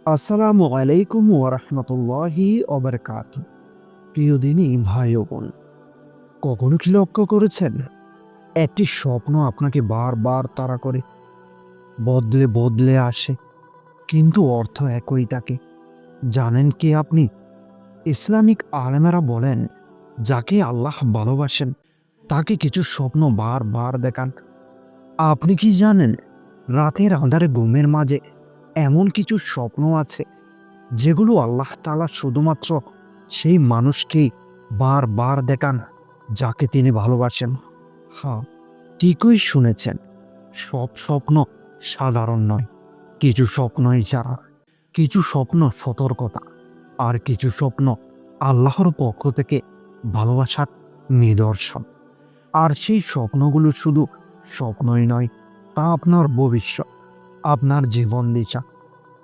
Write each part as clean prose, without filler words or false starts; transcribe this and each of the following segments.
আসসালামু আলাইকুম ওরহমতুল্লাহি ওবারকাত। প্রিয় দিনী ভাই ও বোন, কখনো কি লক্ষ্য করেছেন একটি স্বপ্ন আপনাকে বারবার তাড়া করে, বদলে বদলে আসে, কিন্তু অর্থ একই থাকে? জানেন কি আপনি, ইসলামিক আলেমেরা বলেন, যাকে আল্লাহ ভালোবাসেন তাকে কিছু স্বপ্ন বারবার দেখান। আপনি কি জানেন, রাতের আঁধারে ঘুমের মাঝে এমন কিছু স্বপ্ন আছে যেগুলো আল্লাহ তাআলা শুধুমাত্র সেই মানুষকেই বারবার দেখান যাকে তিনি ভালোবাসেন? হ্যাঁ, ঠিকই শুনেছেন। সব স্বপ্ন সাধারণ নয়। কিছু স্বপ্ন ইশারা, কিছু স্বপ্ন সতর্কতা, আর কিছু স্বপ্ন আল্লাহর পক্ষ থেকে ভালোবাসার নিদর্শন। আর সেই স্বপ্নগুলো শুধু স্বপ্নই নয়, তা আপনার ভবিষ্যৎ, আপনার জীবন দিশা,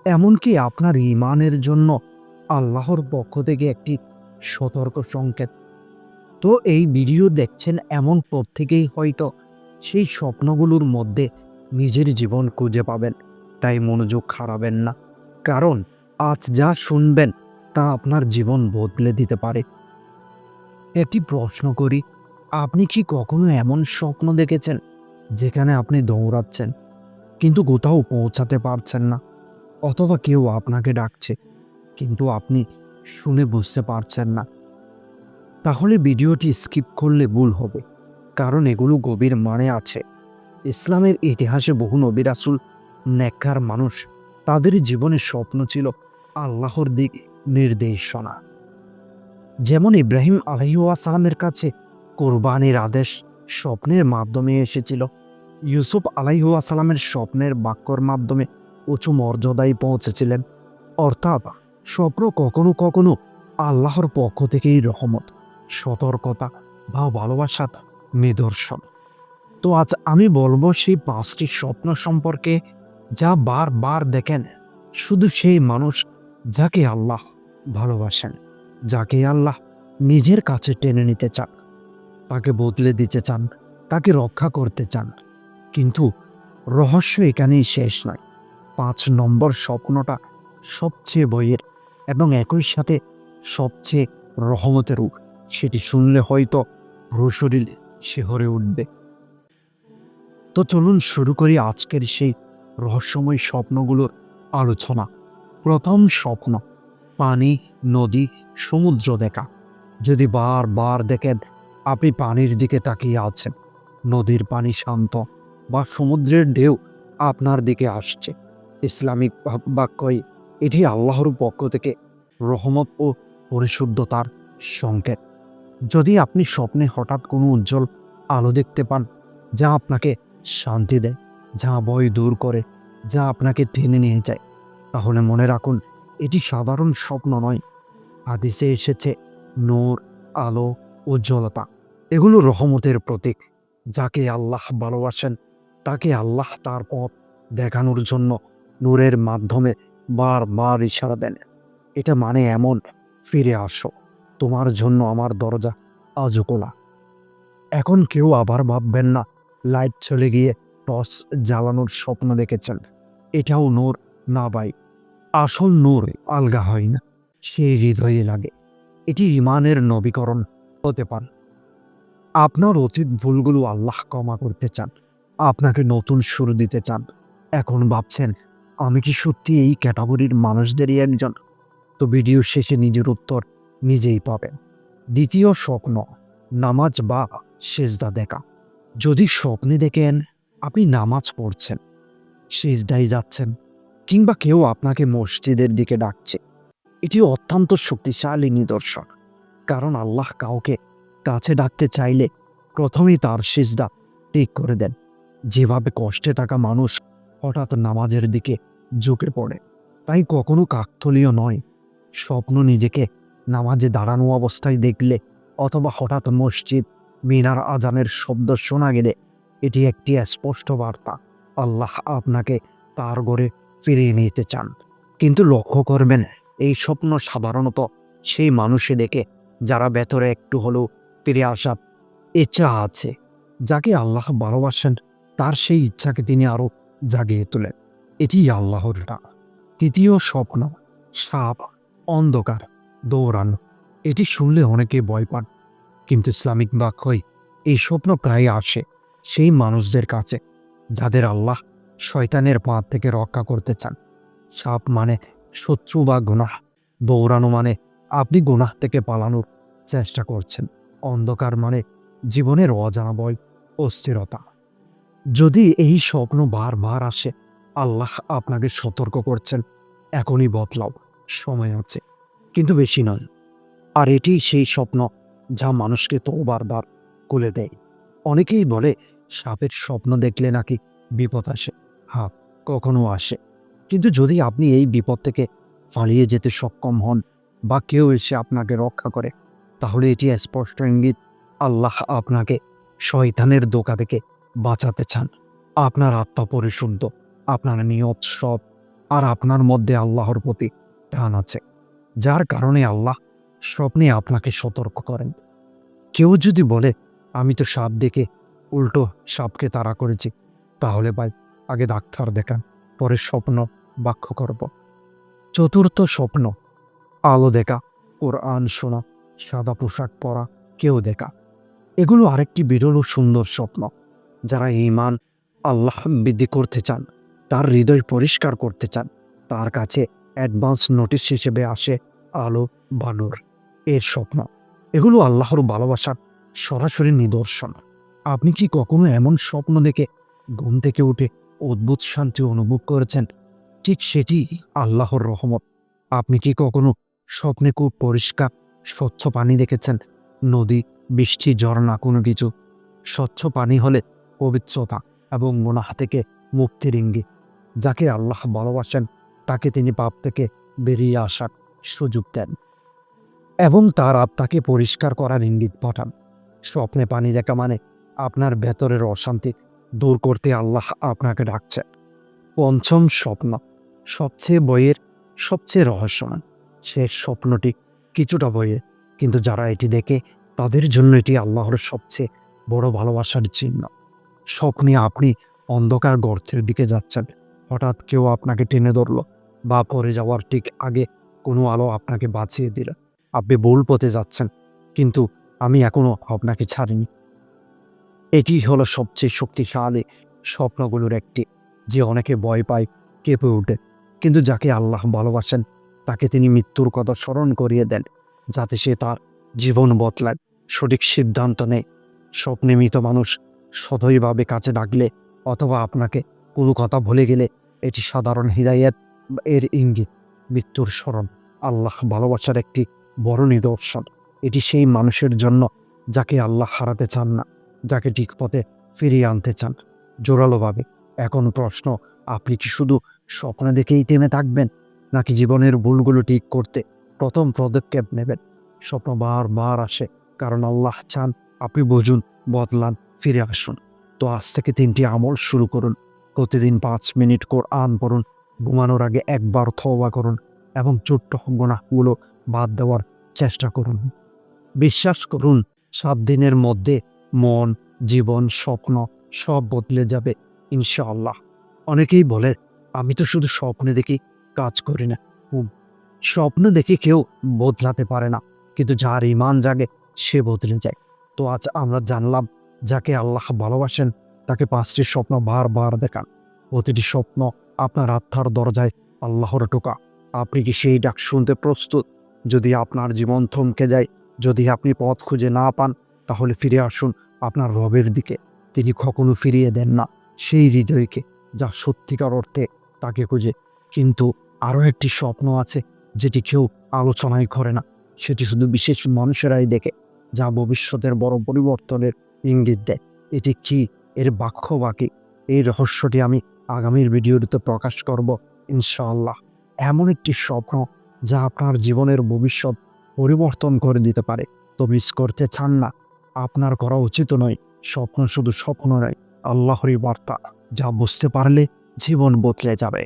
এমনকি আপনার ঈমানের জন্য আল্লাহর পক্ষ থেকে একটি সতর্ক সংকেত। তো এই ভিডিও দেখছেন এমন পর থেকেই হয়তো সেই স্বপ্নগুলোর মধ্যে নিজের জীবন খুঁজে পাবেন। তাই মনোযোগ হারাবেন না, কারণ আজ যা শুনবেন তা আপনার জীবন বদলে দিতে পারে। একটি প্রশ্ন করি, আপনি কি কখনো এমন স্বপ্ন দেখেছেন যেখানে আপনি দৌড়াচ্ছেন কিন্তু কোথাও পৌঁছাতে পারছেন না, অথবা কেউ আপনাকে ডাকছে কিন্তু আপনি শুনে বুঝতে পারছেন না? তাহলে ভিডিওটি স্কিপ করলে ভুল হবে, কারণ এগুলো গভীর মানে আছে। ইসলামের ইতিহাসে বহু নবী রাসূল, নেককার মানুষ, তাদের জীবনের স্বপ্ন ছিল আল্লাহর দিক নির্দেশনা। যেমন ইব্রাহিম আলাইহিসসালামের কাছে কোরবানির আদেশ স্বপ্নের মাধ্যমে এসেছিল। ইউসুফ আলাইহিসসালামের স্বপ্নের বাক্যর মাধ্যমে উঁচু মর্যাদায় পৌঁছেছিলেন। অর্থাৎ স্বপ্ন কখনো কখনো আল্লাহর পক্ষ থেকেই রহমত, সতর্কতা বা ভালোবাসার নিদর্শন। তো আজ আমি বলবো সেই ৫টি স্বপ্ন সম্পর্কে যা বারবার দেখেন শুধু সেই মানুষ যাকে আল্লাহ ভালোবাসেন, যাকে আল্লাহ নিজের কাছে টেনে নিতে চান, তাকে বদলে দিতে চান, তাকে রক্ষা করতে চান। কিন্তু রহস্য এখানেই শেষ নয়। ৫ নম্বর স্বপ্নটা সবচেয়ে বইয়ের এবং একই সাথে সবচেয়ে রহমতের। সেটি শুনলে হয়তো পুরো শরীর শিহরে উঠবে। তো চলুন শুরু করি আজকের সেই রহস্যময় স্বপ্নগুলোর আলোচনা। প্রথম স্বপ্ন, পানি, নদী, সমুদ্র দেখা। যদি বারবার দেখেন আপনি পানির দিকে তাকিয়ে আছেন, নদীর পানি শান্ত বা সমুদ্রের ঢেউ আপনার দিকে আসছে, ইসলামিক বাক্যই এটি আল্লাহর পক্ষ থেকে রহমত ও পরিশুদ্ধতার সংকেত। যদি আপনি স্বপ্নে হঠাৎ কোনো উজ্জ্বল আলো দেখতে পান, যা আপনাকে শান্তি দেয়, যা ভয় দূর করে, যা আপনাকে টেনে নিয়ে যায়, তাহলে মনে রাখুন এটি সাধারণ স্বপ্ন নয়। হাদিসে এসেছে নূর, আলো, উজ্জ্বলতা এগুলো রহমতের প্রতীক। যাকে আল্লাহ ভালোবাসেন তাকে আল্লাহ তার পথ দেখানোর জন্য নূরের মাধ্যমে বারবার ইশারা দেন। এটা মানে এমন, ফিরে আসো, তোমার জন্য আমার দরজা আজও খোলা। এখন কেউ আবার ভাববেন না লাইট চলে গিয়ে টর্চ জ্বালানোর স্বপ্ন দেখেছেন। এটাও নূর না ভাই, আসল নূর আলগা হয় না, সেই হৃদয়ে লাগে। এটি ইমানের নবীকরণ হতে পারে। আপনার অতীত ভুলগুলো আল্লাহ ক্ষমা করতে চান, আপনাকে নতুন শুরু দিতে চান। এখন ভাবছেন, আমি কি সত্যি এই ক্যাটাগরির মানুষদেরই একজন? তো ভিডিও শেষে নিজের উত্তর নিজেই পাবেন। দ্বিতীয় স্বপ্ন, নামাজ বা সেজদা দেখা। যদি স্বপ্নে দেখেন আপনি নামাজ পড়ছেন, সিজদায় যাচ্ছেন, কিংবা কেউ আপনাকে মসজিদের দিকে ডাকছে, এটি অত্যন্ত শক্তিশালী নিদর্শন। কারণ আল্লাহ কাউকে কাছে ডাকতে চাইলে প্রথমেই তার সিজদা ঠিক করে দেন। যেভাবে কষ্টে থাকা মানুষ হঠাৎ নামাজের দিকে ঝুঁকে পড়ে, তাই কখনো কাকতালীয় নয়। স্বপ্ন নিজেকে নামাজে দাঁড়ানো অবস্থায় দেখলে, অথবা হঠাৎ মসজিদ মিনার আজানের শব্দ শোনা গেলে, এটি একটি স্পষ্ট বার্তা আল্লাহ আপনাকে তার ঘরে ফিরিয়ে নিতে চান। কিন্তু লক্ষ্য করবেন, এই স্বপ্ন সাধারণত সেই মানুষে দেখে যারা ভেতরে একটু হলেও ফিরে আসার ইচ্ছা আছে। যাকে আল্লাহ ভালোবাসেন তার সেই ইচ্ছাকে তিনি আরো জাগিয়ে তোলেন। এটি আল্লাহর ডাক। তৃতীয় স্বপ্ন, সাপ, অন্ধকার, দৌড়ানো। এটি শুনলে অনেকে ভয় পান, কিন্তু ইসলামিক ব্যাখ্যায় এই স্বপ্ন প্রায় আসে সেই মানুষদের কাছে যাদের আল্লাহ শয়তানের পাত থেকে রক্ষা করতে চান। সাপ মানে শত্রু বা গুনাহ, দৌড়ানো মানে আপনি গুনাহ থেকে পালানোর চেষ্টা করছেন, অন্ধকার মানে জীবনের অজানা ভয়, অস্থিরতা। যদি এই স্বপ্ন বারবার আসে, আল্লাহ আপনাকে সতর্ক করছেন, এখনই বদলাও, সময় আছে, কিন্তু বেশি নয়। আর এটি সেই স্বপ্ন যা মানুষকে তওবার দ্বার খুলে দেয়। অনেকেই বলে সাপের স্বপ্ন দেখলে নাকি বিপদ আসে। হ্যাঁ, কখনো আসে, কিন্তু যদি আপনি এই বিপদ থেকে পালিয়ে যেতে সক্ষম হন বা কেউ এসে আপনাকে রক্ষা করে, তাহলে এটি স্পষ্ট ইঙ্গিত আল্লাহ আপনাকে শয়তানের ধোঁকা থেকে বাঁচাতে চান। আপনার আত্মা পরিশুদ্ধ, আপনার নিয়ত সৎ, আর আপনার মধ্যে আল্লাহর প্রতি টান আছে, যার কারণে আল্লাহ স্বপ্নে আপনাকে সতর্ক করেন। কেউ যদি বলে আমি তো সাপ দেখে উল্টো সাপকে তাড়া করেছি, তাহলে ভাই আগে ডাক্তার দেখান, পরে স্বপ্ন ব্যাখ্যা করব। চতুর্থ স্বপ্ন, আলো দেখা, কোরআন শোনা, সাদা পোশাক পরা, কেউ দেখা। এগুলো আরেকটি বিরল ও সুন্দর স্বপ্ন। যারা ঈমান আল্লাহ বৃদ্ধি করতে চান, তার হৃদয় পরিষ্কার করতে চান, তার কাছে অ্যাডভান্স নোটিশ হিসেবে আসে আলো বা নূর এর স্বপ্ন। এগুলো আল্লাহর ভালোবাসার সরাসরি নিদর্শন। আপনি কি কখনো এমন স্বপ্ন দেখে ঘুম থেকে উঠে অদ্ভুত শান্তি অনুভব করেছেন? ঠিক সেটি আল্লাহর রহমত। আপনি কি কখনো স্বপ্নে খুব পরিষ্কার স্বচ্ছ পানি দেখেছেন? নদী, বৃষ্টি, ঝর্ণা, কোনো কিছু? স্বচ্ছ পানি হলে পবিত্রতা এবং গুনাহ থেকে মুক্তির ইঙ্গিত। যাকে আল্লাহ ভালোবাসেন তাকে তিনি পাপ থেকে বেরিয়ে আসার সুযোগ দেন এবং তার আত্মাকে পরিষ্কার করার ইঙ্গিত পাঠান। স্বপ্নে পানি দেখা মানে আপনার ভেতরের অশান্তি দূর করতে আল্লাহ আপনাকে ডাকছেন। পঞ্চম স্বপ্ন, সবচেয়ে বইয়ের সবচেয়ে রহস্যময়। শেষ স্বপ্নটি কিছুটা বইয়ের, কিন্তু যারা এটি দেখে তাদের জন্য এটি আল্লাহর সবচেয়ে বড় ভালোবাসার চিহ্ন। স্বপ্নে আপনি অন্ধকার গর্তের দিকে যাচ্ছেন, হঠাৎ কেউ আপনাকে টেনে ধরল, বা পড়ে যাওয়ার ঠিক আগে কোনো আলো আপনাকে বাঁচিয়ে দিল। আপনি ভুল পথে যাচ্ছেন, কিন্তু আমি এখনো আপনাকে ছাড়িনি। এটি হলো সবচেয়ে শক্তিশালী স্বপ্নগুলোর একটি, যে অনেকে ভয় পায়, কেঁপে ওঠে, কিন্তু যাকে আল্লাহ ভালোবাসেন তাকে তিনি মৃত্যুর কথা স্মরণ করিয়ে দেন, যাতে সে তার জীবন বদলায়, সঠিক সিদ্ধান্ত নেয়। স্বপ্নে মৃত মানুষ সদয়ভাবে কাছে ডাকলে অথবা আপনাকে কোনো কথা ভুলে গেলে এটি সাধারণ হিদায়াত এর ইঙ্গিত। মৃত্যুর স্মরণ আল্লাহ ভালোবাসার একটি বড় নিদর্শন। এটি সেই মানুষের জন্য যাকে আল্লাহ হারাতে চান না, যাকে ঠিক পথে ফিরিয়ে আনতে চান জোরালোভাবে। এখন প্রশ্ন, আপনি কি শুধু স্বপ্ন দেখেই থেমে থাকবেন, নাকি জীবনের ভুলগুলো ঠিক করতে প্রথম পদক্ষেপ নেবেন? স্বপ্ন বারবার আসে কারণ আল্লাহ চান আপনি বুঝুন, বদলান, ফিরে আসুন। তো আজ থেকে 3টি আমল শুরু করুন। প্রতিদিন 5 মিনিট কোরআন পড়ুন, ঘুমানোর আগে একবার তওবা করুন এবং ছোট্ট গুনাহগুলো বাদ দেওয়ার চেষ্টা করুন। বিশ্বাস করুন, 7 দিনের মধ্যে মন, জীবন, স্বপ্ন সব বদলে যাবে ইনশাআল্লাহ। অনেকেই বলে আমি তো শুধু স্বপ্নে দেখি, কাজ করি না। স্বপ্ন দেখে কেউ বদলাতে পারে না, কিন্তু যার ঈমান জাগে সে বদলে যায়। তো আজ আমরা জানলাম, যাকে আল্লাহ ভালোবাসেন তাকে 5টি স্বপ্ন বারবার দেখান। প্রতিটি স্বপ্ন আপনার আত্মার দরজায় আল্লাহর টোকা। আপনি কি সেই ডাক শুনতে প্রস্তুত? যদি আপনার জীবন থমকে যায়, যদি আপনি পথ খুঁজে না পান, তাহলে ফিরে আসুন আপনার রবের দিকে। তিনি কখনো ফিরিয়ে দেন না সেই হৃদয়কে যা সত্যিকার অর্থে তাকে খুঁজে। কিন্তু আরও একটি স্বপ্ন আছে যেটি কেউ আলোচনাই করে না, সেটি শুধু বিশেষ মানুষেরাই দেখে, যা ভবিষ্যতের বড় পরিবর্তনের ইঙ্গিত দেয়। এটি কি, এর ব্যাখ্যা বাকি, এই রহস্যটি আমি আগামীর ভিডিওতে প্রকাশ করব ইনশাআল্লাহ। এমন একটি স্বপ্ন যা আপনার জীবনের ভবিষ্যৎ পরিবর্তন করে দিতে পারে। তো মিস করতে চান না? আপনার করা উচিত নয়। স্বপ্ন শুধু স্বপ্ন নয়, আল্লাহরই বার্তা, যা বুঝতে পারলে জীবন বদলে যাবে।